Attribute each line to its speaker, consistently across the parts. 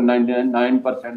Speaker 1: 99%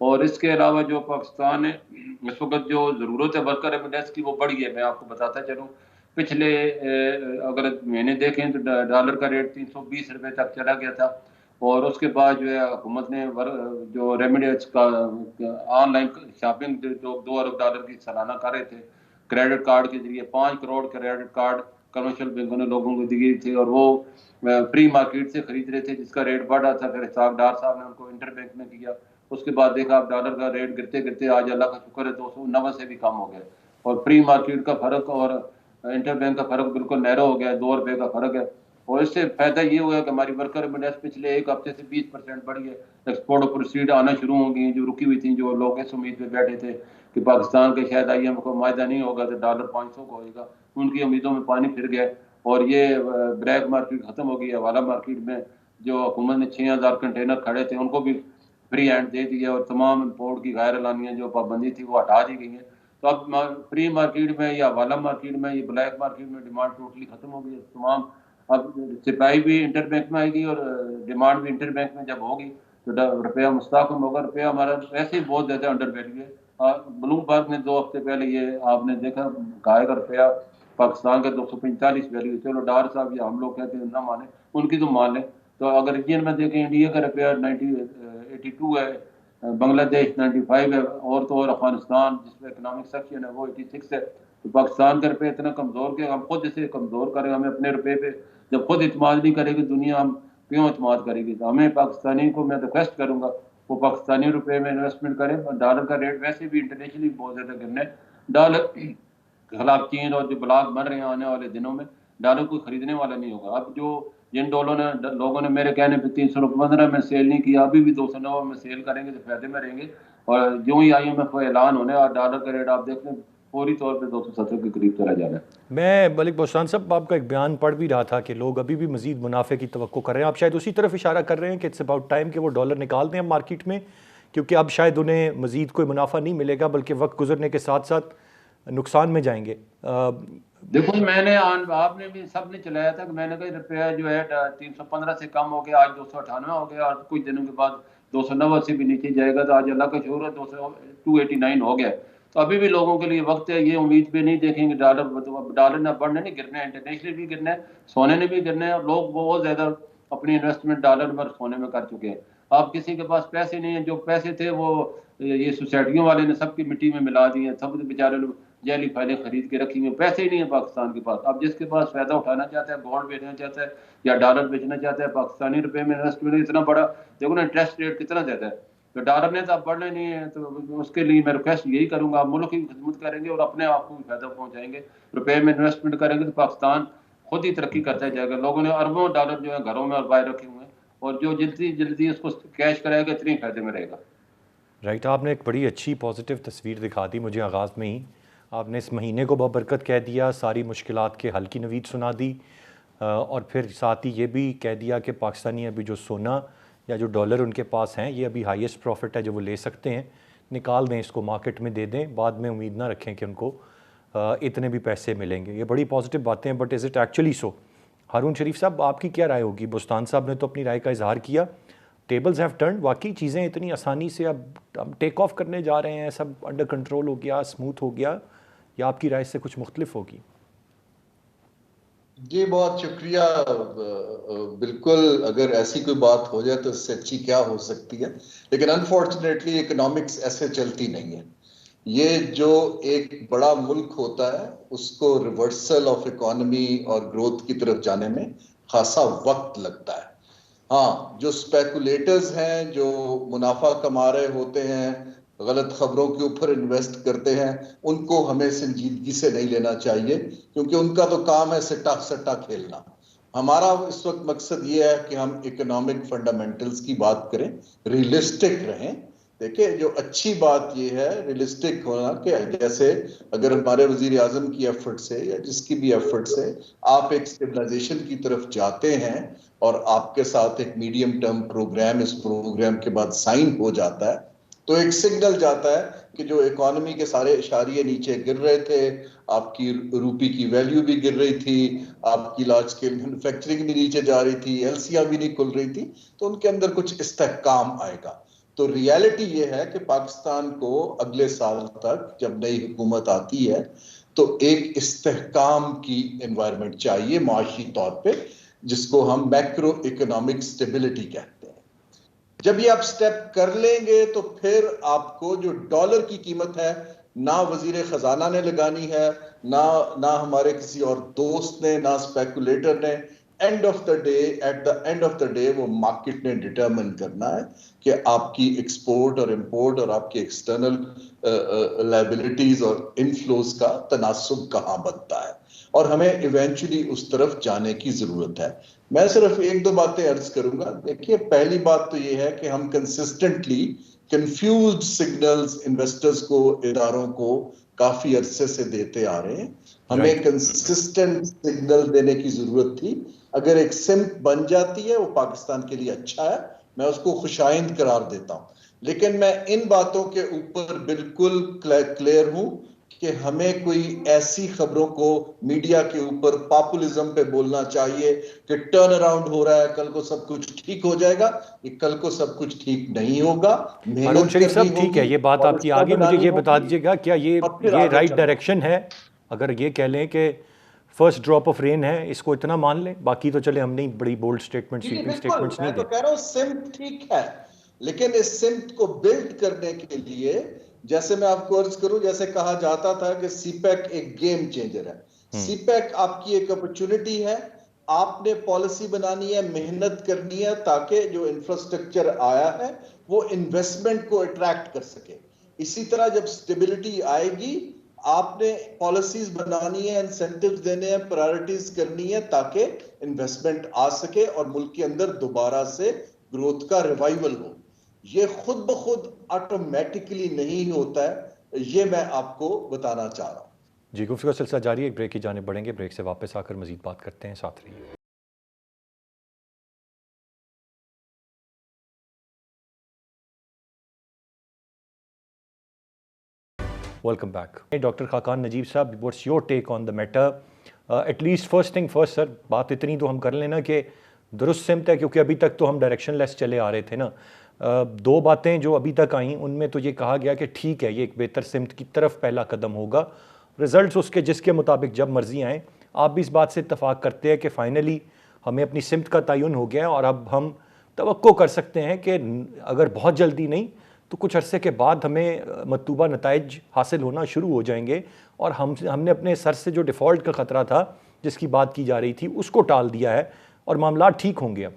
Speaker 1: اور اس کے علاوہ جو پاکستان ہے اس وقت جو ضرورت ہے ورکر ایمڈیس کی وہ بڑھ گئی ہے. میں آپ کو بتاتا چلوں پچھلے اگر مہینے دیکھیں تو ڈالر کا ریٹ 320 روپے تک چلا گیا تھا, اور اس کے بعد جو ہے حکومت نے جو ریمیڈیز کا آن لائن شاپنگ جو 2 ارب ڈالر کی سالانہ کر رہے تھے کریڈٹ کارڈ کے ذریعے, 5 کروڑ کریڈٹ کارڈ کمرشل بینکوں نے لوگوں کو دیے تھے, اور وہ فری مارکیٹ سے خرید رہے تھے جس کا ریٹ بڑھ رہا تھا. پھر اسحاق ڈار صاحب نے ان کو انٹر بینک میں کیا, اس کے بعد دیکھا آپ ڈالر کا ریٹ گرتے گرتے آج اللہ کا شکر ہے 290 سے بھی کم ہو گیا, اور فری مارکیٹ کا فرق اور انٹر بینک کا فرق بالکل نیرو ہو گیا, 2 روپے کا فرق ہے. اور اس سے فائدہ یہ ہوا کہ ہماری ورکر ایمڈیس پچھلے ایک ہفتے سے 20% بڑھی ہے. ایکسپورٹ اور پروسیڈ آنا شروع ہو گئی جو رکی ہوئی تھیں, جو لوگ اس امید پہ بیٹھے تھے کہ پاکستان کے شاید آئی ایم کو معاہدہ نہیں ہوگا تو ڈالر 500 کا ہوئے گا, ان کی امیدوں میں پانی پھر گیا. اور یہ بلیک مارکیٹ ختم ہو گئی ہے. حوالہ مارکیٹ میں جو حکومت نے 6000 کنٹینر کھڑے تھے ان کو بھی فری ہینڈ دے دیا, اور تمام امپورٹ کی غیر اعلانیہ جو پابندی تھی وہ ہٹا دی گئی ہے. تو اب فری مارکیٹ میں یا حوالہ مارکیٹ میں یہ بلیک مارکیٹ میں ڈیمانڈ ٹوٹلی ختم ہو گئی ہے. تمام اب سپاہی بھی انٹر بینک میں آئے گی اور ڈیمانڈ بھی انٹر بینک میں جب ہوگی تو روپیہ مستحکم ہوگا. روپیہ ہمارا ویسے ہی بہت زیادہ انڈر ویلیو ہے. بلوم برگ نے 2 ہفتے پہلے یہ آپ نے دیکھا کہا کہ روپیہ پاکستان کا 245 ویلیو. چلو ڈار صاحب یا ہم لوگ کہتے ہیں نہ مانیں, ان کی تو مان لیں. تو اگر ریجن میں دیکھیں انڈیا کا روپیہ 82 ہے, بنگلہ دیش 95 ہے, اور تو اور افغانستان جس میں اکنامک سیکشن ہے وہ 86 ہے. تو پاکستان کا روپیہ اتنا کمزور کہ ہم خود اسے کمزور کریں. ہمیں اپنے روپے پہ جب خود اعتماد نہیں کرے گی دنیا, ہم کیوں اعتماد کرے گی؟ تو ہمیں پاکستانی کو میں ریکویسٹ کروں گا وہ پاکستانی روپے میں انویسٹمنٹ کریں. ڈالر کا ریٹ ویسے بھی انٹرنیشنلی بہت زیادہ گرنا ہے. ڈالر کے خلاف چین اور جو بلاک بن رہے ہیں آنے والے دنوں میں ڈالر کوئی خریدنے والا نہیں ہوگا. اب جو جن لوگوں نے میرے کہنے پہ 315 میں سیل نہیں کیا, ابھی بھی 209 میں سیل کریں گے تو فائدے میں رہیں گے. اور جو ہی IMF کو اعلان ہونے اور ڈالر کا ریٹ آپ دیکھ لیں فوری طور پہ 270 کے قریب چلا جانا ہے.
Speaker 2: میں ملک بوستان صاحب آپ کا ایک بیان پڑھ بھی رہا تھا کہ لوگ ابھی بھی مزید منافع کی توقع کر رہے ہیں. آپ شاید اسی طرف اشارہ کر رہے ہیں کہ اٹس اباؤٹ ٹائم کہ وہ ڈالر نکال دیں مارکیٹ میں, کیونکہ اب شاید انہیں مزید کوئی منافع نہیں ملے گا بلکہ وقت گزرنے کے ساتھ ساتھ نقصان میں جائیں گے.
Speaker 1: دیکھو میں نے آپ نے بھی سب نے چلایا تھا کہ میں نے کہا روپیہ جو ہے 315 سے کم ہو گیا, آج 298 ہو گیا, اور کچھ دنوں کے بعد 290 سے بھی نیچے جائے گا. تو آج اللہ کا شکر ہے 289 ہو گیا. تو ابھی بھی لوگوں کے لیے وقت ہے. یہ امید پہ نہیں دیکھیں گے ڈالر نہ بڑھنے نہیں گرنا ہے, انٹرنیشنل بھی گرنا ہے, سونے نے بھی گرنا ہے. اور لوگ بہت زیادہ اپنی انویسٹمنٹ ڈالر اور سونے میں کر چکے ہیں. اب کسی کے پاس پیسے نہیں ہیں, جو پیسے تھے وہ یہ سوسائٹیوں والے نے سب کی مٹی میں ملا دیے. سب بیچارے لوگ جیلی فائلیں خرید کے رکھی ہوئی, پیسے ہی نہیں ہیں پاکستان کے پاس. اب جس کے پاس فائدہ اٹھانا چاہتا ہے, گولڈ بیچنا چاہتا ہے یا ڈالر بیچنا چاہتا ہے, پاکستانی روپے میں انویسٹمنٹ اتنا بڑا دیکھو نا, انٹرسٹ ریٹ کتنا زیادہ ہے. تو ڈالر نے تو اب بڑھنے نہیں ہے. تو اس کے لیے میں ریکویسٹ یہی کروں گا, آپ ملک کی خدمت کریں گے اور اپنے آپ کو بھی فائدہ پہنچائیں گے. روپے میں انویسٹمنٹ کریں گے تو پاکستان خود ہی ترقی کرتا جائے گا. لوگوں نے اربوں ڈالر جو ہے گھروں میں اور باہر رکھے ہوئے ہیں, اور جو جلدی جلدی اس کو کیش کرائے گا اتنی فائدے میں رہے گا.
Speaker 2: رائٹ, آپ نے ایک بڑی اچھی پازیٹیو تصویر دکھا دی مجھے آغاز میں ہی. آپ نے اس مہینے کو بابرکت کہہ دیا, ساری مشکلات کے حل کی نوید سنا دی, اور پھر ساتھ ہی یہ بھی کہہ دیا کہ پاکستانی ابھی جو سونا یا جو ڈالر ان کے پاس ہیں یہ ابھی ہائیسٹ پروفٹ ہے جو وہ لے سکتے ہیں, نکال دیں اس کو مارکیٹ میں دے دیں, بعد میں امید نہ رکھیں کہ ان کو اتنے بھی پیسے ملیں گے. یہ بڑی پازیٹیو باتیں ہیں, بٹ از اٹ ایکچولی سو؟ ہارون شریف صاحب آپ کی کیا رائے ہوگی؟ بوستان صاحب نے تو اپنی رائے کا اظہار کیا, ٹیبلز ہیو ٹرنڈ, واقعی چیزیں اتنی آسانی سے اب ہم ٹیک آف کرنے جا رہے ہیں, سب انڈر کنٹرول ہو گیا, اسموتھ ہو گیا, یا آپ کی رائے سے کچھ مختلف ہوگی؟
Speaker 3: جی بہت شکریہ. بالکل اگر ایسی کوئی بات ہو جائے تو اس سے اچھی کیا ہو سکتی ہے, لیکن انفارچونیٹلی اکنامکس ایسے چلتی نہیں ہے. یہ جو ایک بڑا ملک ہوتا ہے اس کو ریورسل آف اکانومی اور گروتھ کی طرف جانے میں خاصا وقت لگتا ہے. ہاں, جو اسپیکولیٹرز ہیں, جو منافع کما رہے ہوتے ہیں, غلط خبروں کے اوپر انویسٹ کرتے ہیں, ان کو ہمیں سنجیدگی سے نہیں لینا چاہیے, کیونکہ ان کا تو کام ہے سٹا کھیلنا. ہمارا اس وقت مقصد یہ ہے کہ ہم اکنامک فنڈامنٹلز کی بات کریں, ریئلسٹک رہیں. دیکھیں جو اچھی بات یہ ہے ریئلسٹک ہونا, کہ جیسے اگر ہمارے وزیر اعظم کی ایفرٹ سے یا جس کی بھی ایفرٹ سے آپ ایک اسٹیبلائزیشن کی طرف جاتے ہیں اور آپ کے ساتھ ایک میڈیم ٹرم پروگرام اس پروگرام کے بعد سائن ہو جاتا ہے, تو ایک سگنل جاتا ہے کہ جو اکانومی کے سارے اشاریے نیچے گر رہے تھے, آپ کی روپی کی ویلیو بھی گر رہی تھی, آپ کی لارج اسکیل مینوفیکچرنگ بھی نیچے جا رہی تھی, ایلسیاں بھی نہیں کھل رہی تھی, تو ان کے اندر کچھ استحکام آئے گا. تو ریالٹی یہ ہے کہ پاکستان کو اگلے سال تک جب نئی حکومت آتی ہے تو ایک استحکام کی انوائرمنٹ چاہیے معاشی طور پہ، جس کو ہم میکرو اکنامک سٹیبلٹی کہتے ہیں۔ جب یہ آپ سٹیپ کر لیں گے تو پھر آپ کو جو ڈالر کی قیمت ہے نہ وزیر خزانہ نے لگانی ہے، نہ ہمارے کسی اور دوست نے، نہ اسپیکولیٹر نے، at the end of the day وہ مارکیٹ نے ڈٹرمن کرنا ہے کہ آپ کی ایکسپورٹ اور امپورٹ اور آپ کی ایکسٹرنل لائبلٹیز اور انفلوز کا تناسب کہاں بنتا ہے، اور ہمیں ایونچولی اس طرف جانے کی ضرورت ہے۔ میں صرف ایک دو باتیں عرض کروں گا۔ دیکھیے، پہلی بات تو یہ ہے کہ ہم کنسسٹنٹلی کنفیوزڈ سگنلز انویسٹرز کو، اداروں کو کافی عرصے سے دیتے آ رہے ہیں۔ ہمیں کنسسٹنٹ سگنل دینے کی ضرورت تھی۔ اگر ایک سمت بن جاتی ہے وہ پاکستان کے لیے اچھا ہے، میں اس کو خوشائند قرار دیتا ہوں، لیکن میں ان باتوں کے اوپر بالکل کلیئر ہوں کہ ہمیں کوئی ایسی خبروں کو میڈیا کے اوپر پاپولزم پہ بولنا چاہیے کہ ٹرن اراؤنڈ ہو رہا ہے، کل کو سب کچھ ٹھیک ہو جائے گا۔ یہ کل کو سب کچھ ٹھیک نہیں ہوگا،
Speaker 2: ہارون شریف صاحب ٹھیک ہے، یہ بات آپ کی آگے مجھے یہ بتا دیجیے گا کیا یہ رائٹ ڈائریکشن ہے؟ اگر یہ کہہ لیں کہ فرسٹ ڈراپ آف رین ہے، اس کو اتنا مان لیں، باقی تو چلے ہم نہیں بڑی بولڈ سٹیٹمنٹ سویپنگ سٹیٹمنٹس نہیں
Speaker 3: میں تو کہہ رہا ہوں سمت ٹھیک ہے، لیکن اس سمت کو بلڈ کرنے کے لیے، جیسے میں آپ کو عرض کروں، جیسے کہا جاتا تھا کہ سی پیک ایک گیم چینجر ہے۔ سی پیک آپ کی ایک اپرچونٹی ہے، آپ نے پالیسی بنانی ہے، محنت کرنی ہے تاکہ جو انفراسٹرکچر آیا ہے وہ انویسٹمنٹ کو اٹریکٹ کر سکے۔ اسی طرح جب سٹیبلٹی آئے گی، آپ نے پالیسیز بنانی ہے، انسینٹیوز دینے ہیں، پرائرٹیز کرنی ہے تاکہ انویسٹمنٹ آ سکے اور ملک کے اندر دوبارہ سے گروتھ کا ریوائول ہو۔ یہ خود بخود آٹومیٹکلی نہیں ہوتا ہے، یہ میں آپ کو بتانا چاہ رہا ہوں۔
Speaker 2: جی، گفتگو کا سلسلہ جاری ہے، ایک بریک کی جانب بڑھیں گے، بریک سے واپس آ کر مزید بات کرتے ہیں، ساتھ رہیے۔ Welcome back. Doctor Khaqan Najeeb صاحب، what's your take on the matter? At least first thing first sir, بات اتنی تو ہم کر لینا کہ درست سمت ہے، کیونکہ ابھی تک تو ہم ڈائریکشن لیس چلے آ رہے تھے نا۔ دو باتیں جو ابھی تک آئیں ان میں تو یہ کہا گیا کہ ٹھیک ہے، یہ ایک بہتر سمت کی طرف پہلا قدم ہوگا، رزلٹس اس کے جس کے مطابق جب مرضی آئیں۔ آپ بھی اس بات سے اتفاق کرتے ہیں کہ فائنلی ہمیں اپنی سمت کا تعین ہو گیا ہے، اور اب ہم توقع کر سکتے ہیں کہ اگر بہت جلدی نہیں تو کچھ عرصے کے بعد ہمیں مطلوبہ نتائج حاصل ہونا شروع ہو جائیں گے، اور ہم نے اپنے سر سے جو ڈیفالٹ کا خطرہ تھا جس کی بات کی جا رہی تھی اس کو ٹال دیا ہے، اور معاملات ٹھیک ہوں گے اب۔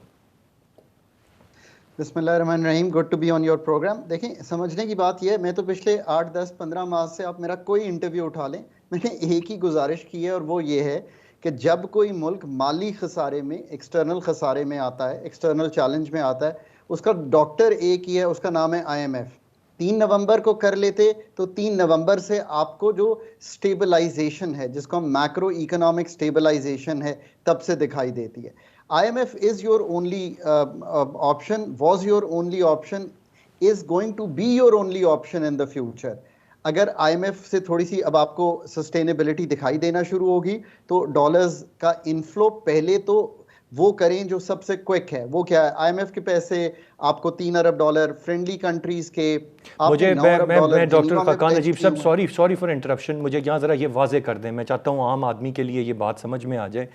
Speaker 4: بسم اللہ الرحمن الرحیم، good to be on your programme. دیکھیں، سمجھنے کی بات یہ ہے، میں تو پچھلے 8 10 15 ماہ سے آپ میرا کوئی انٹرویو اٹھا لیں، میں نے ایک ہی گزارش کی ہے، اور وہ یہ ہے کہ جب کوئی ملک مالی خسارے میں، ایکسٹرنل خسارے میں آتا ہے، ایکسٹرنل چیلنج میں آتا ہے، اس کا ڈاکٹر ایک ہی ہے، اس کا نام ہے IMF۔ 3 نومبر کو کر لیتے تو 3 نومبر سے آپ کو جو سٹیبلائزیشن ہے، جس کو ہم میکرو اکنامک سٹیبلائزیشن ہے، تب سے دکھائی دیتی ہے۔ IMF is your only option, was your only option, is going to be your only option in the future۔ اگر IMF سے تھوڑی سی اب آپ کو سسٹینیبلٹی دکھائی دینا شروع ہوگی تو ڈالرز کا انفلو پہلے تو وہ کریں جو سب سے کوئک ہے۔ وہ کیا ہے؟ IMF کے پیسے آپ کو $3 ارب فرینڈلی کنٹریز کے،
Speaker 2: مجھے میں ڈاکٹر خاقان نجیب صاحب سوری فار انٹرپشن، مجھے یہاں ذرا یہ واضح کر دیں، میں چاہتا ہوں عام آدمی کے لیے یہ بات سمجھ میں آ جائے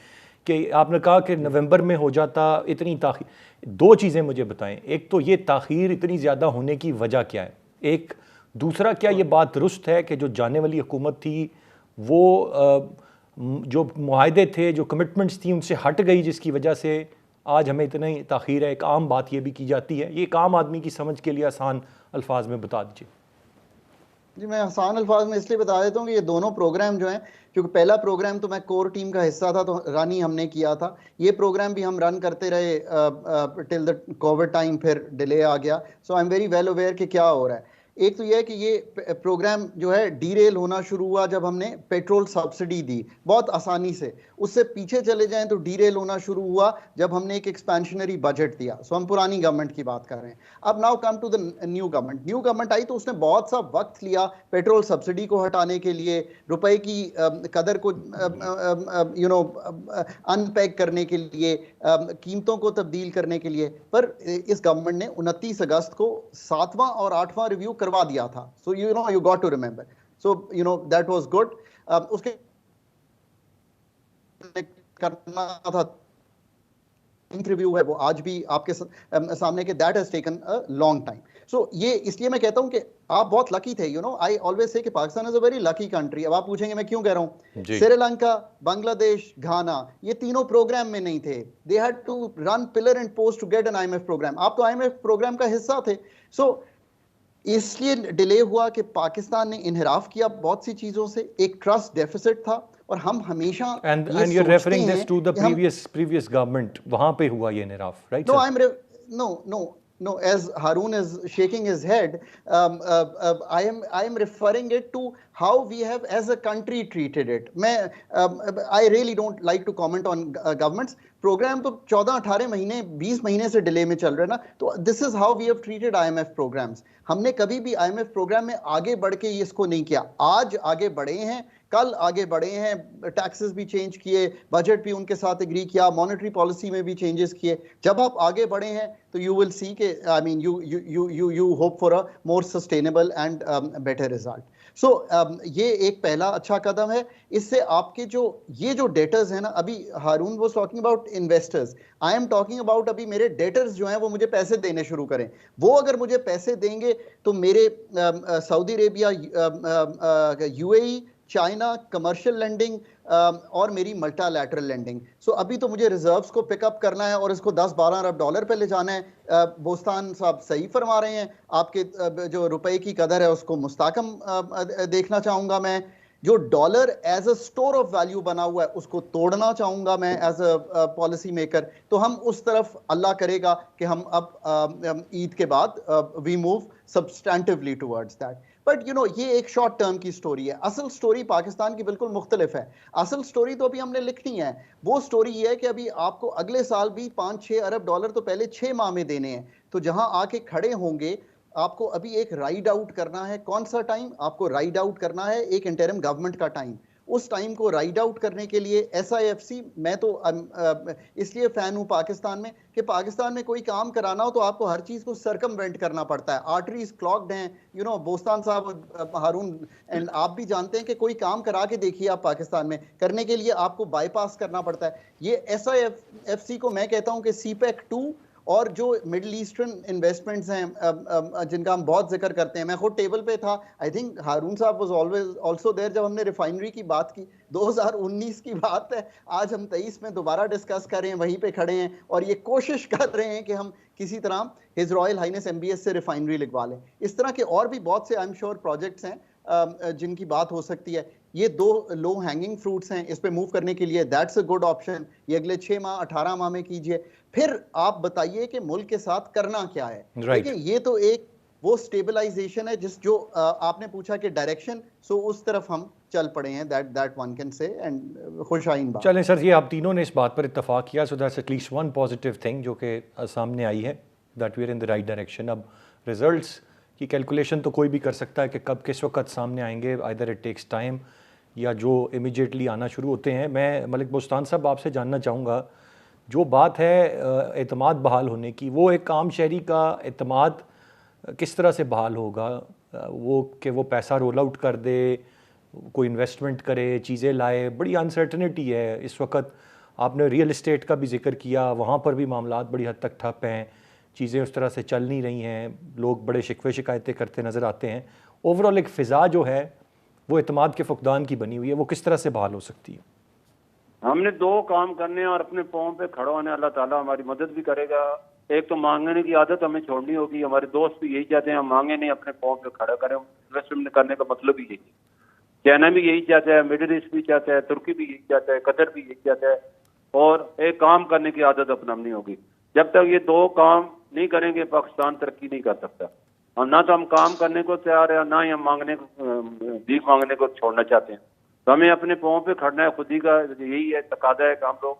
Speaker 2: کہ آپ نے کہا کہ نومبر میں ہو جاتا، اتنی تاخیر، دو چیزیں مجھے بتائیں۔ ایک تو یہ تاخیر اتنی زیادہ ہونے کی وجہ کیا ہے؟ ایک دوسرا، کیا یہ بات درست ہے کہ جو جانے والی حکومت تھی وہ جو معاہدے تھے، جو کمٹمنٹس تھیں، ان سے ہٹ گئی، جس کی وجہ سے آج ہمیں اتنی تاخیر ہے؟ ایک عام بات یہ بھی کی جاتی ہے، یہ ایک عام آدمی کی سمجھ کے لیے آسان الفاظ میں بتا دیجیے۔
Speaker 4: جی، میں آسان الفاظ میں اس لیے بتا دیتا ہوں کہ یہ دونوں پروگرام جو ہیں، کیونکہ پہلا پروگرام تو میں کور ٹیم کا حصہ تھا تو رن ہی ہم نے کیا تھا، یہ پروگرام بھی ہم رن کرتے رہے ٹل دا کووڈ ٹائم، پھر ڈیلے آ گیا۔ So I am very well aware کہ کیا ہو رہا ہے۔ ایک تو یہ ہے کہ یہ پروگرام جو ہے ڈیریل ہونا شروع ہوا جب ہم نے پیٹرول سبسڈی دی بہت آسانی سے. اس سے پیچھے چلے جائیں تو ڈیریل ہونا شروع ہوا جب ہم نے ایک ایکسپینشنری بجٹ دیا. سو ہم پرانی گورنمنٹ کی بات کر رہے ہیں. اب now come to the new government. New government آئی تو اس نے بہت سا وقت لیا پیٹرول سبسڈی کو ہٹانے کے لیے, روپے کی قدر کو ان پیک کرنے کے لیے, قیمتوں کو تبدیل کرنے کے لیے. پر اس گورنمنٹ نے 29 اگست کو 7واں اور 8واں ریویو کروا دیا تھا. So you got to remember. So that was good. اس کے کرنا تھا ریویو ہے وہ آج بھی آپ کے سامنے کہ that has taken a long time. So یہ اس لیے میں کہتا ہوں کہ آپ بہت لکی تھے. آئی آلویز سے کہ پاکستان از اے ویری لکی کنٹری. اب آپ پوچھیں گے میں کیوں کہہ رہا ہوں. سری لنکا, بنگلہ دیش, گھانا, یہ تینوں پروگرام میں نہیں تھے. They had to run pillar and post to get an I M F programme. آپ تو آئی ایم ایف پروگرام کا حصہ تھے. سو اس لیے ڈیلے ہوا کہ پاکستان نے انحراف کیا بہت سی چیزوں سے. ایک ٹرسٹ ڈیفیسٹ تھا اور ہم ہمیشہ
Speaker 2: and you're referring this to the previous government, وہاں پہ ہوا یہ انحراف, right?
Speaker 4: No, as Haroon is shaking his head, I am referring it to how we have as a country treated it. I really don't like to comment on governments. Programme تو 14-18 مہینے 20 مہینے سے delay میں چل رہے نا. تو this is how we have treated I M F programs. ہم نے کبھی بھی آئی ایم ایف پروگرام میں آگے بڑھ کے اس کو نہیں کیا. آج آگے بڑھے ہیں, کل آگے بڑھے ہیں, ٹیکسز بھی چینج کیے, بجٹ بھی ان کے ساتھ اگری کیا, مانیٹری پالیسی میں بھی چینجز کیے. جب آپ آگے بڑھے ہیں تو یو ول سی کہ I mean you hope for a more sustainable and better result. So یہ ایک پہلا اچھا قدم ہے. اس سے آپ کے یہ جو ڈیٹرز ہیں نا, ابھی Haroon was talking about investors, I am talking about ابھی میرے ڈیٹرز جو ہیں وہ مجھے پیسے دینے شروع کریں. وہ اگر مجھے پیسے دیں گے تو میرے Saudi Arabia, U A E, China commercial landing اور میری ملٹا لیٹرل لینڈنگ. سو ابھی تو مجھے ریزروز کو پک اپ کرنا ہے اور اس کو 10-12 ارب ڈالر پہ لے جانا ہے. بوستان صاحب صحیح فرما رہے ہیں, آپ کے جو روپے کی قدر ہے اس کو مستحکم دیکھنا چاہوں گا میں. جو dollar as a store of value بنا ہوا ہے اس کو توڑنا چاہوں گا میں ایز اے پالیسی میکر. تو ہم اس طرف اللہ کرے گا کہ ہم اب عید کے بعد we move substantially towards that. But یہ ایک شارٹ ٹرم کی سٹوری ہے. اصل سٹوری پاکستان کی بالکل مختلف ہے. اصل سٹوری تو ابھی ہم نے لکھنی ہے. وہ سٹوری یہ ہے کہ ابھی آپ کو اگلے سال بھی 5-6 ارب ڈالر تو پہلے 6 ماہ میں دینے ہیں. تو جہاں آ کے کھڑے ہوں گے آپ کو ابھی ایک رائڈ آؤٹ کرنا ہے. کون سا ٹائم آپ کو رائڈ آؤٹ کرنا ہے؟ ایک انٹرم گورنمنٹ کا ٹائم. اس ٹائم کو رائڈ آؤٹ کرنے کے لیے ایس آئی ایف سی, میں تو اس لیے فین ہوں پاکستان میں کہ پاکستان میں کوئی کام کرانا ہو تو آپ کو ہر چیز کو سرکموینٹ کرنا پڑتا ہے. آرٹریز کلاگڈ ہیں. بوستان صاحب, ہارون اینڈ آپ بھی جانتے ہیں کہ کوئی کام کرا کے دیکھیے آپ پاکستان میں, کرنے کے لیے آپ کو بائی پاس کرنا پڑتا ہے. یہ ایس آئی ایف سی کو میں کہتا ہوں کہ سی پیک 2 اور جو مڈل ایسٹرن انویسٹمنٹس ہیں جن کا ہم بہت ذکر کرتے ہیں. میں خود ٹیبل پہ تھا, آئی تھنک ہارون صاحب واز آلویز آلسو دیر جب ہم نے ریفائنری کی بات کی. 2019 کی بات ہے, آج ہم 23 میں دوبارہ ڈسکس کر رہے ہیں, وہیں پہ کھڑے ہیں اور یہ کوشش کر رہے ہیں کہ ہم کسی طرح ہز رائل ہائنس MBS سے ریفائنری لگوا لیں. اس طرح کے اور بھی بہت سے آئی ایم شیور پروجیکٹس ہیں جن کی بات ہو سکتی ہے. یہ 2 لو ہینگنگ فروٹس ہیں اس پہ موو کرنے کے لیے. That's a good option. یہ اگلے 6 ماہ 18 ماہ میں کیجئے. پھر آپ بتائیے کہ ملک کے ساتھ کرنا کیا ہے. دیکھیں یہ تو ایک وہ سٹیبلائزیشن ہے جو آپ نے پوچھا کہ ڈائریکشن, سو اس طرف ہم چل پڑے ہیں. That one can say and خوش آئند بات.
Speaker 2: چلیں سر, یہ آپ تینوں نے اس بات پر اتفاق کیا, so that's at least one positive thing جو کہ سامنے آئی ہے, that we are in the right direction. اب ریزلٹس کی کیلکولیشن تو کوئی بھی کر سکتا ہے کہ کب کس وقت سامنے آئیں گے, آئدر اٹ ٹیکس ٹائم یا جو امیجیٹلی آنا شروع ہوتے ہیں. میں ملک بوستان صاحب آپ سے جاننا چاہوں گا, جو بات ہے اعتماد بحال ہونے کی, وہ ایک عام شہری کا اعتماد کس طرح سے بحال ہوگا؟ وہ کہ وہ پیسہ رول آؤٹ کر دے, کوئی انویسٹمنٹ کرے, چیزیں لائے. بڑی انسرٹنٹی ہے اس وقت. آپ نے ریئل اسٹیٹ کا بھی ذکر کیا, وہاں پر بھی معاملات بڑی حد تک ٹھپ ہیں, چیزیں اس طرح سے چل نہیں رہی ہیں, لوگ بڑے شکوے شکایتیں کرتے نظر آتے ہیں. اوور آل ایک فضا جو ہے وہ اعتماد کے فقدان کی بنی ہوئی ہے, وہ کس طرح سے بحال ہو سکتی ہے؟
Speaker 1: ہم نے 2 کام کرنے ہیں اور اپنے پاؤں پہ کھڑا ہونے, اللہ تعالیٰ ہماری مدد بھی کرے گا. ایک تو مانگنے کی عادت ہمیں چھوڑنی ہوگی. ہمارے دوست بھی یہی چاہتے ہیں ہم مانگے نہیں, اپنے پاؤں پہ کھڑا کریں. انویسٹمنٹ کرنے کا مطلب ہی یہی ہے. چائنا بھی یہی چاہتا ہے, مڈل ایسٹ بھی چاہتا ہے, ترکی بھی یہی چاہتا ہے, قطر بھی یہی چاہتا ہے. اور ایک کام کرنے کی عادت اپنانی ہوگی. جب تک یہ 2 کام نہیں کریں گے پاکستان ترقی نہیں کر سکتا. نہ تو ہم کام کرنے کو تیار ہے، نہ ہی ہم بھیک مانگنے کو چھوڑنا چاہتے ہیں. تو ہمیں اپنے پاؤں پہ کھڑنا ہے، خود ہی کا یہی ہے تقاضا ہے کہ ہم لوگ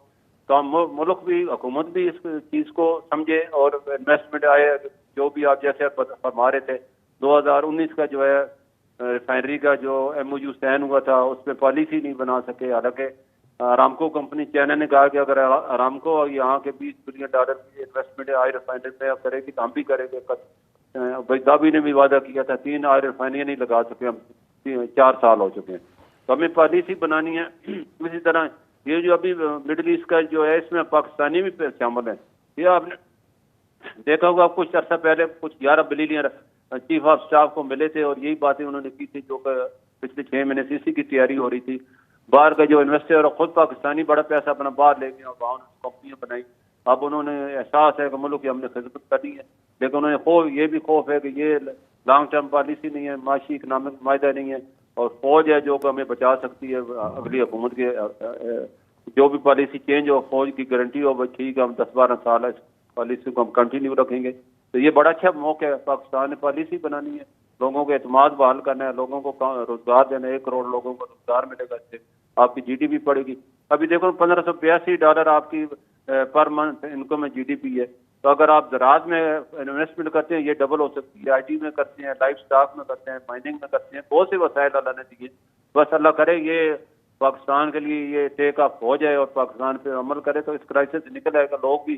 Speaker 1: تو ہم ملک بھی، حکومت بھی اس چیز کو سمجھے اور انویسٹمنٹ آئے. جو بھی آپ جیسے فرما رہے تھے 2019 کا جو ہے ریفائنری کا جو ایم او یو سائن ہوا تھا اس پہ پالیسی نہیں بنا سکے. حالانکہ ارامکو کمپنی چائنا نے کہا کہ اگر ارامکو یہاں کے $20 بلین کی انویسٹمنٹ آئل ریفائنری میں کرے گی تو ہم بھی کریں گے. دابی نے بھی وعدہ کیا تھا 3 آئل ریفائنریاں نہیں لگا سکے، ہم 4 سال ہو چکے ہیں. تو ہمیں پالیسی بنانی ہے. اسی طرح یہ جو ابھی مڈل ایسٹ کا جو ہے اس میں پاکستانی بھی شامل ہیں. یہ آپ نے دیکھا ہوگا کچھ عرصہ پہلے کچھ 11 بلینئر چیف آف اسٹاف کو ملے تھے اور یہی باتیں انہوں نے کی تھی جو کہ پچھلے 6 مہینے سے اسی کی تیاری ہو رہی تھی. باہر کا جو انویسٹر اور خود پاکستانی بڑا پیسہ اپنا باہر لے گیا اور وہاں کمپنیاں بنائی. اب انہوں نے احساس ہے کہ ملک کی ہم نے خدمت کرنی ہے، لیکن انہیں یہ بھی خوف ہے کہ یہ لانگ ٹرم پالیسی نہیں ہے، معاشی اکنامک معاہدہ نہیں ہے، اور فوج ہے جو کہ ہمیں بچا سکتی ہے. اگلی حکومت کے جو بھی پالیسی چینج ہو فوج کی گارنٹی ہو بھائی ٹھیک ہے ہم 10-12 سال اس پالیسی کو ہم کنٹینیو رکھیں گے. تو یہ بڑا اچھا موقع ہے. پاکستان نے پالیسی بنانی ہے، لوگوں کے اعتماد بحال کرنا ہے، لوگوں کو روزگار دینا ہے. 1 کروڑ لوگوں کو روزگار ملے گا، اس سے آپ کی جی ڈی پی بڑھے گی. ابھی دیکھو $1582 آپ کی پر منتھ انکم ہے، جی ڈی پی ہے. تو اگر آپ زراعت میں انویسٹمنٹ کرتے ہیں یہ ڈبل ہو سکتی ہے، آئی ٹی میں کرتے ہیں، لائف اسٹاک میں کرتے ہیں، مائننگ میں کرتے ہیں. بہت سے وسائل اللہ نے دیے. بس اللہ کرے یہ پاکستان کے لیے یہ ٹیک آف ہو جائے اور پاکستان پہ عمل کرے تو اس کرائسس سے نکل آئے گا. لوگ بھی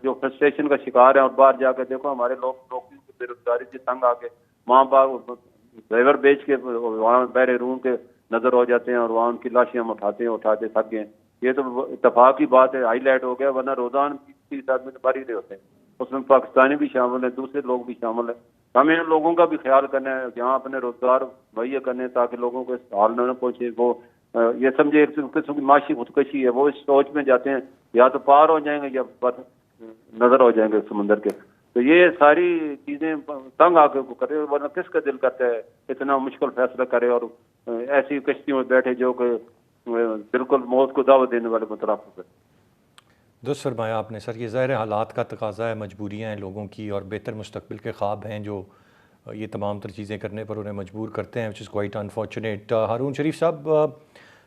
Speaker 1: جو فرسٹریشن کا شکار ہیں اور باہر جا کے دیکھو ہمارے لوگ نوکری کی بے روزگاری سے تنگ آ کے ماں باپ ڈرائیور بیچ کے وہاں بحر روم کے نظر ہو جاتے ہیں اور وہاں ان کی لاشیں ہم اٹھاتے تھک گئے. یہ تو اتفاق کی بات ہے، ہائی لائٹ ہو گیا، ورنہ روزانہ 30 آدمی بھر ہی رہے ہوتے ہیں. اس میں پاکستانی بھی شامل ہیں، دوسرے لوگ بھی شامل ہیں. ہمیں ان لوگوں کا بھی خیال کرنا ہے جہاں اپنے روزگار مہیا کرنے تاکہ لوگوں کو اس حال نہ پہنچے. وہ یہ سمجھے ایک قسم کی معاشی خودکشی ہے. وہ اس سوچ میں جاتے ہیں یا تو پار ہو جائیں گے یا بس نظر ہو جائیں گے سمندر کے. تو یہ ساری چیزیں تنگ آ کے کرے، ورنہ کس کا دل کرتا ہے اتنا مشکل فیصلہ کرے اور ایسی کشتیوں میں بیٹھے جو کہ بالکل موت کو دعوت دینے والے مترادف ہے.
Speaker 2: درست فرمایا آپ نے سر. یہ ظاہر حالات کا تقاضا ہے، مجبوریاں ہیں لوگوں کی اور بہتر مستقبل کے خواب ہیں جو یہ تمام تر چیزیں کرنے پر انہیں مجبور کرتے ہیں، which is quite unfortunate. Haroon شریف صاحب،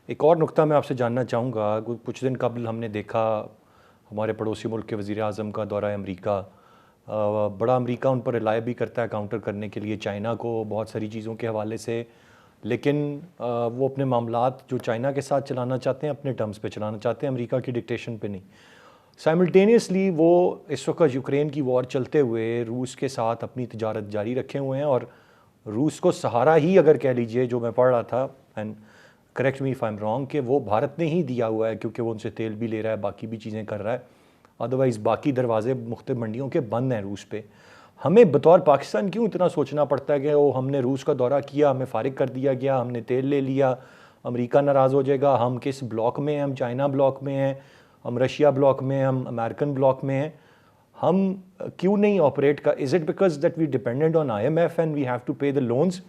Speaker 2: ایک اور نقطہ میں آپ سے جاننا چاہوں گا. کچھ دن قبل ہم نے دیکھا ہمارے پڑوسی ملک کے وزیر اعظم کا دورہ امریکہ. بڑا امریکہ ان پر ریلائی بھی کرتا ہے کاؤنٹر کرنے کے لیے چائنا کو بہت ساری چیزوں کے حوالے سے، لیکن وہ اپنے معاملات جو چائنا کے ساتھ چلانا چاہتے ہیں اپنے ٹرمز پہ چلانا چاہتے ہیں، امریکہ کی ڈکٹیشن پہ نہیں. سائملٹینیسلی وہ اس وقت یوکرین کی وار چلتے ہوئے روس کے ساتھ اپنی تجارت جاری رکھے ہوئے ہیں، اور روس کو سہارا ہی اگر کہہ لیجئے، جو میں پڑھ رہا تھا and correct me if I am wrong, کہ وہ بھارت نے ہی دیا ہوا ہے کیونکہ وہ ان سے تیل بھی لے رہا ہے، باقی بھی چیزیں کر رہا ہے. ادروائز باقی دروازے مختلف منڈیوں کے بند ہیں روس پہ. ہمیں بطور پاکستان کیوں اتنا سوچنا پڑتا ہے کہ وہ ہم نے روس کا دورہ کیا، ہمیں فارغ کر دیا گیا، ہم نے تیل لے لیا، امریکہ ناراض ہو جائے گا؟ ہم کس بلاک میں ہیں؟ ہم چائنا بلاک میں ہیں، ہم رشیا بلاک میں ہیں، ہم امریکن بلاک میں ہیں. ہم کیوں نہیں آپریٹ کا؟ Is it because that we dependent on I M F and we have to pay the loans?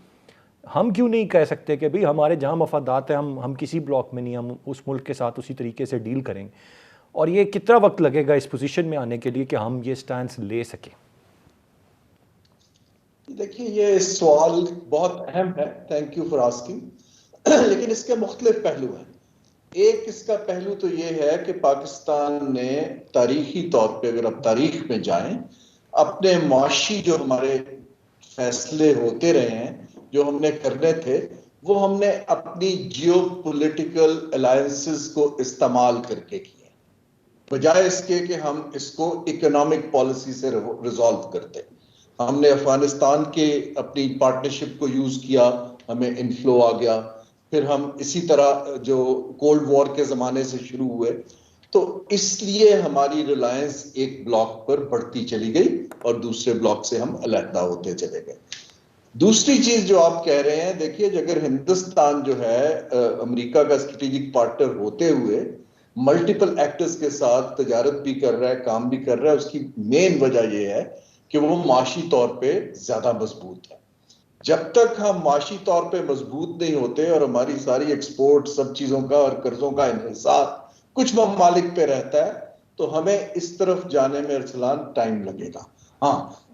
Speaker 2: ہم کیوں نہیں کہہ سکتے کہ بھئی ہمارے جہاں مفادات ہیں ہم کسی بلاک میں نہیں، ہم اس ملک کے ساتھ اسی طریقے سے ڈیل کریں گے؟ اور یہ کتنا وقت لگے گا اس پوزیشن میں آنے کے لیے کہ ہم یہ سٹانس لے سکیں؟
Speaker 3: دیکھیے یہ سوال بہت اہم ہے، تھینک یو فار آسکنگ. لیکن اس کے مختلف پہلو ہیں. ایک اس کا پہلو تو یہ ہے کہ پاکستان نے تاریخی طور پہ اگر آپ تاریخ میں جائیں، اپنے معاشی جو ہمارے فیصلے ہوتے رہے ہیں جو ہم نے کرنے تھے وہ ہم نے اپنی جیو پولیٹیکل الائنسز کو استعمال کر کے کیے، بجائے اس کے کہ ہم اس کو اکنامک پالیسی سے ریزالو کرتے. ہم نے افغانستان کے اپنی پارٹنرشپ کو یوز کیا، ہمیں انفلو آ گیا. پھر ہم اسی طرح جو کولڈ وار کے زمانے سے شروع ہوئے، تو اس لیے ہماری ریلائنس ایک بلاک پر بڑھتی چلی گئی اور دوسرے بلاک سے ہم علیحدہ ہوتے چلے گئے. دوسری چیز جو آپ کہہ رہے ہیں، دیکھیے اگر ہندوستان جو ہے امریکہ کا اسٹریٹجک پارٹنر ہوتے ہوئے ملٹیپل ایکٹرز کے ساتھ تجارت بھی کر رہا ہے، کام بھی کر رہا ہے، اس کی مین وجہ یہ ہے کہ وہ معاشی طور پہ زیادہ مضبوط ہے. جب تک ہم معاشی طور پہ مضبوط نہیں ہوتے اور ہماری ساری ایکسپورٹ سب چیزوں کا اور قرضوں کا انحصار کچھ ممالک پہ رہتا ہے تو ہمیں اس طرف جانے میں ارسلان ٹائم لگے گا. ہاں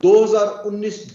Speaker 3: 2019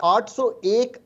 Speaker 4: 801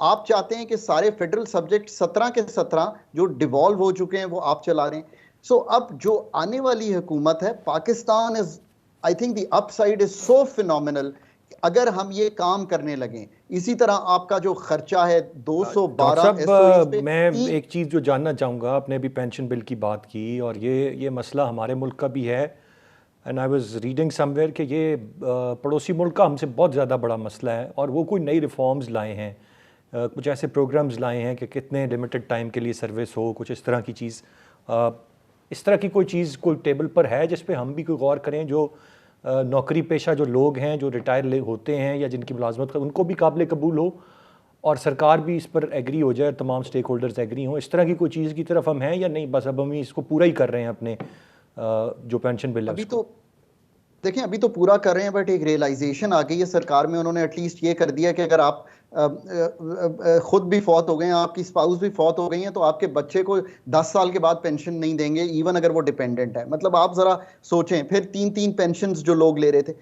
Speaker 4: آپ چاہتے ہیں کہ سارے فیڈرل سبجیکٹ 17 کے 17 جو ڈیوالو ہو چکے ہیں وہ آپ چلا رہے ہیں. سو اب جو آنے والی حکومت ہے Pakistan is I think the upside is so phenomenal. اگر ہم یہ کام کرنے لگیں اسی طرح آپ کا جو خرچہ ہے 212
Speaker 2: میں ایک چیز جو جاننا چاہوں گا, آپ نے بھی پینشن بل کی بات کی اور یہ مسئلہ ہمارے ملک کا بھی ہے, and I was reading some where کہ یہ پڑوسی ملک کا ہم سے بہت زیادہ بڑا مسئلہ ہے, اور وہ کوئی نئی ریفارمز لائے ہیں, کچھ ایسے پروگرامز لائے ہیں کہ کتنے لمیٹڈ ٹائم کے لیے سروس ہو, کچھ اس طرح کی چیز, اس طرح کی کوئی چیز کوئی ٹیبل پر ہے جس پہ ہم بھی کوئی غور کریں, جو نوکری پیشہ جو لوگ ہیں جو ریٹائر ہوتے ہیں یا جن کی ملازمت ان کو بھی قابل قبول ہو, اور سرکار بھی اس پر ایگری ہو جائے, تمام سٹیک ہولڈرز ایگری ہوں, اس طرح کی کوئی چیز کی طرف ہم ہیں یا نہیں؟ بس اب ہم اس کو پورا ہی کر رہے ہیں اپنے جو پینشن بل ہے.
Speaker 4: ابھی تو دیکھیں ابھی تو پورا کر رہے ہیں, بٹ ایک ریئلائزیشن آ گئی ہے سرکار میں, انہوں نے ایٹ لیسٹ یہ کر دیا کہ اگر آپ خود بھی فوت ہو گئے ہیں, آپ کی اسپاؤس بھی فوت ہو گئی ہیں, تو آپ کے بچے کو 10 سال کے بعد پینشن نہیں دیں گے ایون اگر وہ ڈیپینڈنٹ ہے. مطلب آپ ذرا سوچیں, پھر 3 پینشنز جو لوگ لے رہے تھے.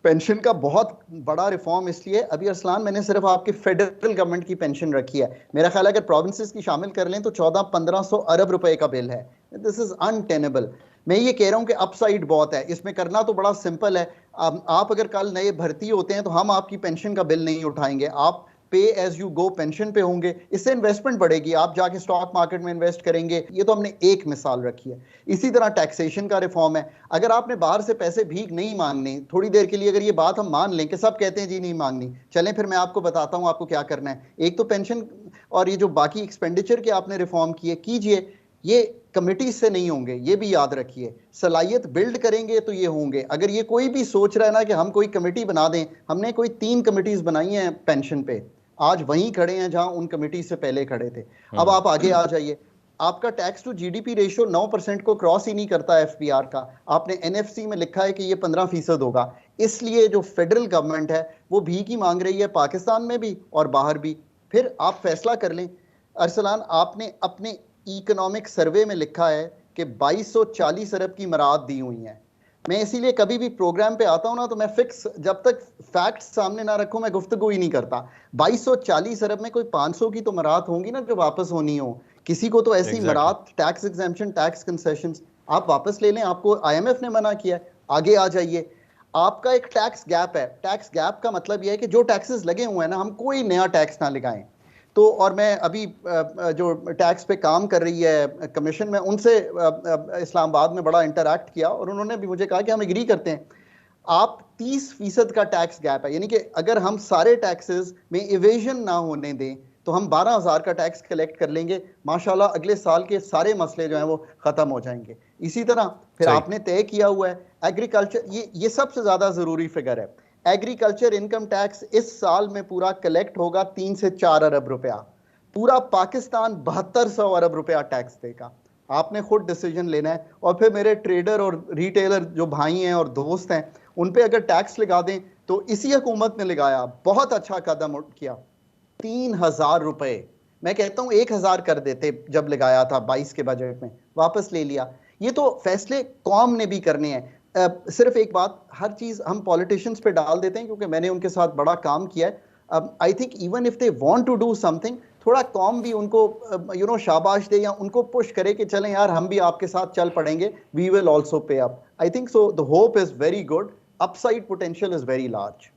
Speaker 4: پینشن کا بہت بڑا ریفارم اس لیے, ابھی ارسلان میں نے صرف آپ کے فیڈرل گورنمنٹ کی پینشن رکھی ہے, میرا خیال ہے اگر پروونسز کی شامل کر لیں تو 1400-1500 ارب روپے کا بل ہے. دس از انٹینیبل. میں یہ کہہ رہا ہوں کہ اپ سائڈ بہت ہے, اس میں کرنا تو بڑا سمپل ہے. آپ اگر کل نئے بھرتی ہوتے ہیں تو ہم آپ کی پینشن کا بل نہیں اٹھائیں گے, آپ pay as you go pension پہ ہوں گے, اس سے انویسٹمنٹ بڑھے گی, آپ جا کے اسٹاک مارکیٹ میں انویسٹ کریں گے. یہ تو ہم نے ایک مثال رکھی ہے. اسی طرح ٹیکسیشن کا ریفارم ہے, اگر آپ نے باہر سے پیسے بھیک نہیں مانگنے تھوڑی دیر کے لیے, اگر یہ بات ہم مان لیں کہ سب کہتے ہیں جی نہیں مانگنی, چلیں پھر میں آپ کو بتاتا ہوں آپ کو کیا کرنا ہے. ایک تو پینشن اور یہ جو باقی ایکسپینڈیچر کے آپ نے ریفارم کیے کیجئے, یہ کمیٹی سے نہیں ہوں گے, یہ بھی یاد رکھیے. صلاحیت بلڈ کریں گے تو یہ ہوں گے. اگر یہ کوئی بھی سوچ رہا ہے نا کہ ہم کوئی کمیٹی بنا دیں, ہم نے کوئی 3 کمیٹیز بنائی ہیں پینشن پہ, آج وہیں کھڑے ہیں جہاں ان کمیٹی سے پہلے کھڑے تھے. اب آپ آگے آ جائیے, آپ کا tax to G D P ratio 9% کو کراس ہی نہیں کرتا ایف پی آر کا. آپ نے این ایف سی میں لکھا ہے کہ یہ 15% ہوگا. اس لیے جو فیڈرل گورنمنٹ ہے وہ بھیک ہی مانگ رہی ہے, پاکستان میں بھی اور باہر بھی. پھر آپ فیصلہ کر لیں. ارسلان, آپ نے اپنے اکنامک سروے میں لکھا ہے کہ 2240 ارب کی مراد دی ہوئی ہیں. میں اسی لیے کبھی بھی پروگرام پہ آتا ہوں نا تو میں فکس, جب تک فیکٹ سامنے نہ رکھوں میں گفتگو ہی نہیں کرتا. 2240 ارب میں کوئی 500 کی تو مراد ہوں گی نا جو واپس ہونی ہو. کسی کو تو ایسی مراد, ٹیکس ایگزمپشن, ٹیکس کنسیشنز آپ واپس لے لیں. آپ کو آئی ایم ایف نے منع کیا ہے. آگے آ جائیے. آپ کا ایک ٹیکس گیپ ہے. ٹیکس گیپ کا مطلب یہ ہے کہ جو ٹیکسز لگے ہوئے ہیں نا, ہم کوئی نیا ٹیکس نہ لگائیں. تو اور میں ابھی جو ٹیکس پہ کام کر رہی ہے کمیشن, میں ان سے اسلام آباد میں بڑا انٹریکٹ کیا اور انہوں نے بھی مجھے کہا کہ ہم ایگری کرتے ہیں. آپ 30% کا ٹیکس گیپ ہے, یعنی کہ اگر ہم سارے ٹیکسز میں ایویژن نہ ہونے دیں تو ہم 12,000 کا ٹیکس کلیکٹ کر لیں گے. ماشاءاللہ اگلے سال کے سارے مسئلے جو ہیں وہ ختم ہو جائیں گے. اسی طرح پھر آپ نے طے کیا ہوا ہے ایگریکلچر, یہ سب سے زیادہ ضروری فگر ہے. ایگریکلچر انکم ٹیکس اس سال میں پورا کلیکٹ ہوگا 3 سے 4 ارب روپیہ. پورا پاکستان 7200 ارب روپیہ ٹیکس دے گا. آپ نے خود ڈیسیجن لینا ہے. اور پھر میرے ٹریڈر اور ریٹیلر جو بھائی ہیں اور دوست ہیں, ان پہ اگر ٹیکس لگا دیں تو اسی حکومت نے لگایا, بہت اچھا قدم کیا. 3000 روپے, میں کہتا ہوں 1000 کر دیتے جب لگایا تھا 22 کے بجٹ میں, واپس لے لیا. یہ تو فیصلے قوم نے بھی کرنے ہیں. صرف ایک بات, ہر چیز ہم پولیٹیشینز پہ ڈال دیتے ہیں کیونکہ میں نے ان کے ساتھ بڑا کام کیا ہے. I think even if they want to do something, تھوڑا قوم بھی ان کو شاباش دے یا ان کو پش کرے کہ چلیں یار ہم بھی آپ کے ساتھ چل پڑیں گے, we will also pay up. I think so the hope is very good, upside potential is very large.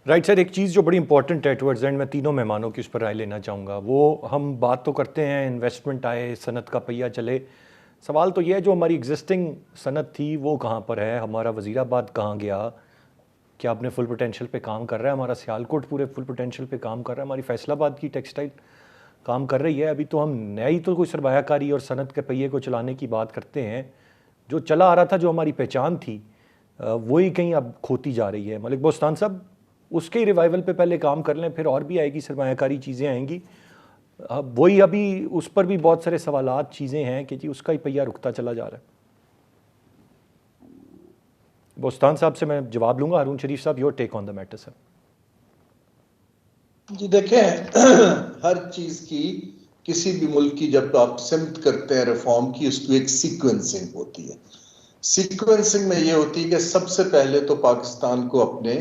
Speaker 2: Right sir, ایک چیز جو بڑی امپورٹنٹ ہے ٹورڈز اینڈ, میں تینوں مہمانوں کی اس پر رائے لینا چاہوں گا. وہ ہم بات تو کرتے ہیں انویسٹمنٹ آئے, صنعت کا پہیہ چلے. سوال تو یہ ہے جو ہماری ایگزسٹنگ صنعت تھی وہ کہاں پر ہے, ہمارا وزیر آباد کہاں گیا, کیا اپنے فل پوٹینشیل پہ کام کر رہا ہے, ہمارا سیالکوٹ پورے فل پوٹینشیل پہ کام کر رہا ہے, ہماری فیصل آباد کی ٹیکسٹائل کام کر رہی ہے. ابھی تو ہم نئی تو کوئی سرمایہ کاری اور صنعت کے پہیے کو چلانے کی بات کرتے ہیں. جو چلا آ رہا تھا, جو ہماری پہچان تھی, وہی کہیں اب کھوتی جا رہی ہے. ملک بوستان صاحب, اس کے ریوائیول پہ پہلے کام کر لیں, پھر اور بھی آئے گی سرمایہ کاری چیزیں آئیں گی. وہی ابھی اس پر بھی بہت سارے سوالات چیزیں ہیں کہ جی اس کا ہی پہیہ رکتا چلا جا رہا ہے. بوستان صاحب سے میں جواب لوں گا. ہارون شریف صاحب, your take on the metre. سر
Speaker 3: جی دیکھیں, ہر چیز کی, کسی بھی ملک کی جب آپ سمت کرتے ہیں ریفارم کی, اس کی ایک سیکوینسنگ ہوتی ہے. سیکوینسنگ میں یہ ہوتی ہے کہ سب سے پہلے تو پاکستان کو اپنے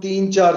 Speaker 3: 3-4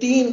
Speaker 3: 3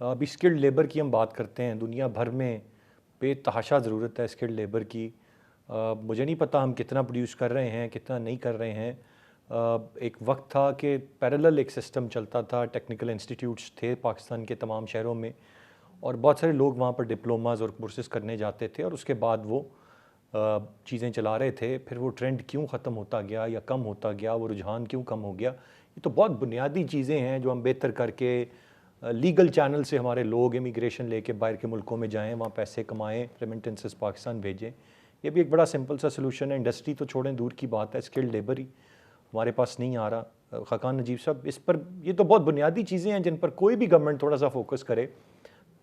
Speaker 2: ابھی اسکلڈ لیبر کی ہم بات کرتے ہیں، دنیا بھر میں بے تحاشا ضرورت ہے اسکلڈ لیبر کی. مجھے نہیں پتہ ہم کتنا پروڈیوس کر رہے ہیں کتنا نہیں کر رہے ہیں. ایک وقت تھا کہ پیرلل ایک سسٹم چلتا تھا، ٹیکنیکل انسٹیٹیوٹس تھے پاکستان کے تمام شہروں میں، اور بہت سارے لوگ وہاں پر ڈپلوماز اور کورسز کرنے جاتے تھے، اور اس کے بعد وہ چیزیں چلا رہے تھے. پھر وہ ٹرینڈ کیوں ختم ہوتا گیا یا کم ہوتا گیا، وہ رجحان کیوں کم ہو گیا؟ یہ تو بہت بنیادی چیزیں ہیں جو ہم بہتر کر کے لیگل چینل سے ہمارے لوگ امیگریشن لے کے باہر کے ملکوں میں جائیں، وہاں پیسے کمائیں، ریمیٹنسز پاکستان بھیجیں. یہ بھی ایک بڑا سمپل سا سلوشن ہے. انڈسٹری تو چھوڑیں دور کی بات ہے، اسکلڈ لیبر ہی ہمارے پاس نہیں آ رہا. خاقان نجیب صاحب، اس پر یہ تو بہت بنیادی چیزیں ہیں جن پر کوئی بھی گورنمنٹ تھوڑا سا فوکس کرے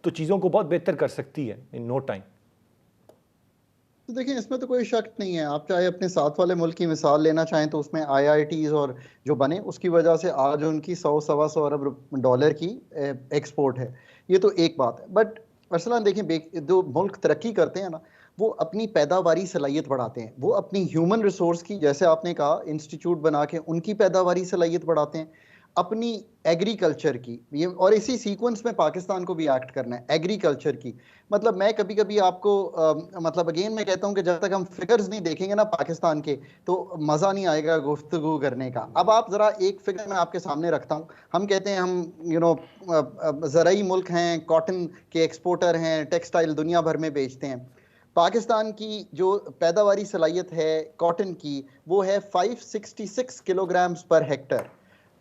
Speaker 2: تو چیزوں کو بہت بہتر کر سکتی ہے ان نو ٹائم.
Speaker 4: تو دیکھیں اس میں تو کوئی شک نہیں ہے. آپ چاہے اپنے ساتھ والے ملک کی مثال لینا چاہیں تو اس میں آئی آئی ٹیز اور جو بنے اس کی وجہ سے آج ان کی 100-125 ارب ڈالر کی ایکسپورٹ ہے. یہ تو ایک بات ہے. بٹ ارسلان دیکھیں، جو ملک ترقی کرتے ہیں نا، وہ اپنی پیداواری صلاحیت بڑھاتے ہیں، وہ اپنی ہیومن ریسورس کی، جیسے آپ نے کہا انسٹیٹیوٹ بنا کے ان کی پیداواری صلاحیت بڑھاتے ہیں، اپنی ایگریکلچر کی. یہ اور اسی سیکوینس میں پاکستان کو بھی ایکٹ کرنا ہے ایگریکلچر کی. مطلب میں کبھی کبھی آپ کو مطلب اگین میں کہتا ہوں کہ جب تک ہم فگرز نہیں دیکھیں گے نا پاکستان کے، تو مزہ نہیں آئے گا گفتگو کرنے کا. اب آپ ذرا ایک فگر میں آپ کے سامنے رکھتا ہوں. ہم کہتے ہیں ہم زرعی ملک ہیں، کاٹن کے ایکسپورٹر ہیں، ٹیکسٹائل دنیا بھر میں بیچتے ہیں. پاکستان کی جو پیداواری صلاحیت ہے کاٹن کی، وہ ہے 566 کلو گرامز پر ہیکٹر.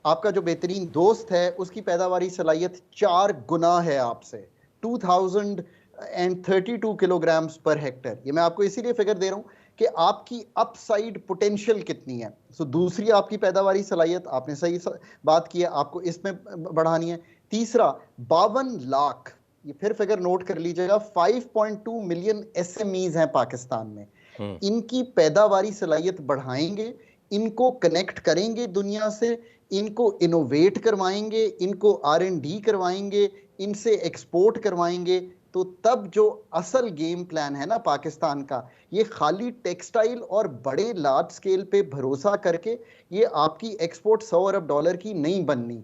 Speaker 4: آپ کا جو بہترین دوست ہے اس کی پیداواری صلاحیت 4 گنا ہے آپ سے، 2032 کلو گرامز پر ہیکٹر. یہ میں آپ کو اسی لیے فگر دے رہا ہوں کہ آپ کی اپ سائڈ پوٹینشیل کتنی ہے. سو دوسری آپ کی پیداواری صلاحیت، آپ نے صحیح بات کی ہے، آپ کو اس میں بڑھانی ہے. تیسرا 52 لاکھ، یہ پھر فگر نوٹ کر لیجئے گا، 5.2 ملین ایس ایم ایز ہیں پاکستان میں. ان کی پیداواری صلاحیت بڑھائیں گے، ان کو کنیکٹ کریں گے دنیا سے، ان کو انوویٹ کروائیں گے، ان کو R&D کروائیں گے، ان سے ایکسپورٹ کروائیں گے، تو تب جو اصل گیم پلان ہے نا پاکستان کا، یہ خالی ٹیکسٹائل اور بڑے لارج سکیل پہ بھروسہ کر کے یہ آپ کی ایکسپورٹ 100 ارب ڈالر کی نہیں بننی.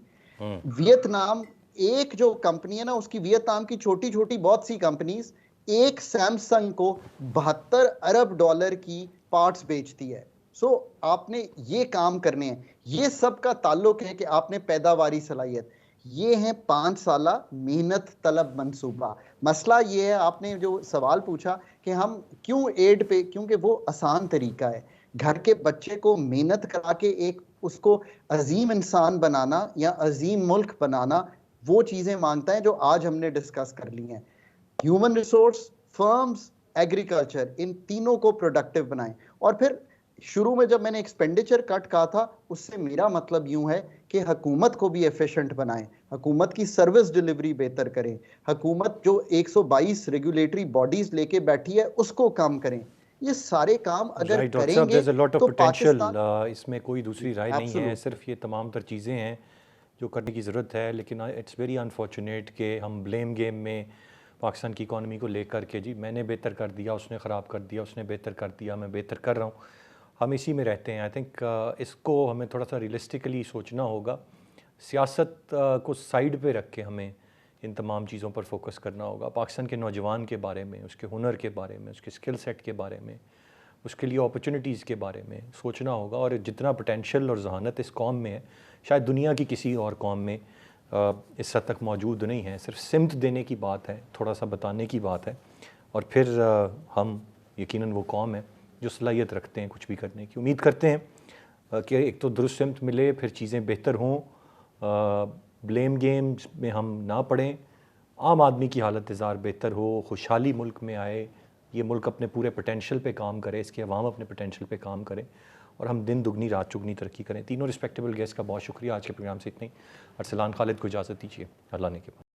Speaker 4: ویتنام ایک جو کمپنی ہے نا، اس کی ویتنام کی چھوٹی چھوٹی بہت سی کمپنیز ایک سیمسنگ کو 72 ارب ڈالر کی پارٹس بیچتی ہے. سو آپ نے یہ کام کرنے ہیں. یہ سب کا تعلق ہے کہ آپ نے پیداواری صلاحیت. یہ ہیں 5 سالہ محنت طلب منصوبہ. مسئلہ یہ ہے، آپ نے جو سوال پوچھا کہ ہم کیوں ایڈ پہ، کیونکہ وہ آسان طریقہ ہے. گھر کے بچے کو محنت کرا کے ایک اس کو عظیم انسان بنانا یا عظیم ملک بنانا وہ چیزیں مانگتا ہے جو آج ہم نے ڈسکس کر لی ہیں. ہیومن ریسورس، فرمز، ایگریکلچر، ان تینوں کو پروڈکٹیو بنائیں. اور پھر شروع میں جب میں نے ایکسپینڈیچر کٹ کہا تھا، اس سے میرا مطلب یوں ہے کہ حکومت کو بھی ایفیشنٹ بنائیں، حکومت کی سروس ڈیلیوری بہتر کریں، حکومت جو 122 ریگولیٹری باڈیز لے کے بیٹھی ہے اس کو کام کریں. یہ سارے کام اگر کریں گے تو پاکستان،
Speaker 2: اس میں کوئی دوسری رائے نہیں ہے. صرف یہ تمام تر چیزیں ہیں جو کرنے کی ضرورت ہے. لیکن اٹس ویری انفارچونیٹ کہ ہم بلیم گیم میں پاکستان کی اکانومی کو لے کر کے، جی میں نے بہتر کر دیا، اس نے خراب کر دیا، اس نے بہتر کر دیا، میں بہتر کر رہا ہوں، ہم اسی میں رہتے ہیں. آئی تھنک اس کو ہمیں تھوڑا سا ریئلسٹکلی سوچنا ہوگا. سیاست کو سائیڈ پہ رکھ کے ہمیں ان تمام چیزوں پر فوکس کرنا ہوگا. پاکستان کے نوجوان کے بارے میں، اس کے ہنر کے بارے میں، اس کے اسکل سیٹ کے بارے میں، اس کے لیے اپرچونیٹیز کے بارے میں سوچنا ہوگا. اور جتنا پوٹینشیل اور ذہانت اس قوم میں ہے، شاید دنیا کی کسی اور قوم میں اس حد تک موجود نہیں ہے. صرف سمت دینے کی بات ہے، تھوڑا سا بتانے کی بات ہے، اور پھر ہم یقیناً وہ قوم ہے جو صلاحیت رکھتے ہیں کچھ بھی کرنے کی. امید کرتے ہیں کہ ایک تو درست سمت ملے، پھر چیزیں بہتر ہوں، بلیم گیمز میں ہم نہ پڑیں، عام آدمی کی حالت زار بہتر ہو، خوشحالی ملک میں آئے، یہ ملک اپنے پورے پوٹینشیل پہ کام کرے، اس کے عوام اپنے پوٹینشیل پہ کام کریں، اور ہم دن دگنی رات چگنی ترقی کریں. تینوں رسپیکٹیبل گیسٹ کا بہت شکریہ. آج کے پروگرام سے اتنی. ارسلان خالد کو اجازت دیجیے. اللہ نے کے بعد.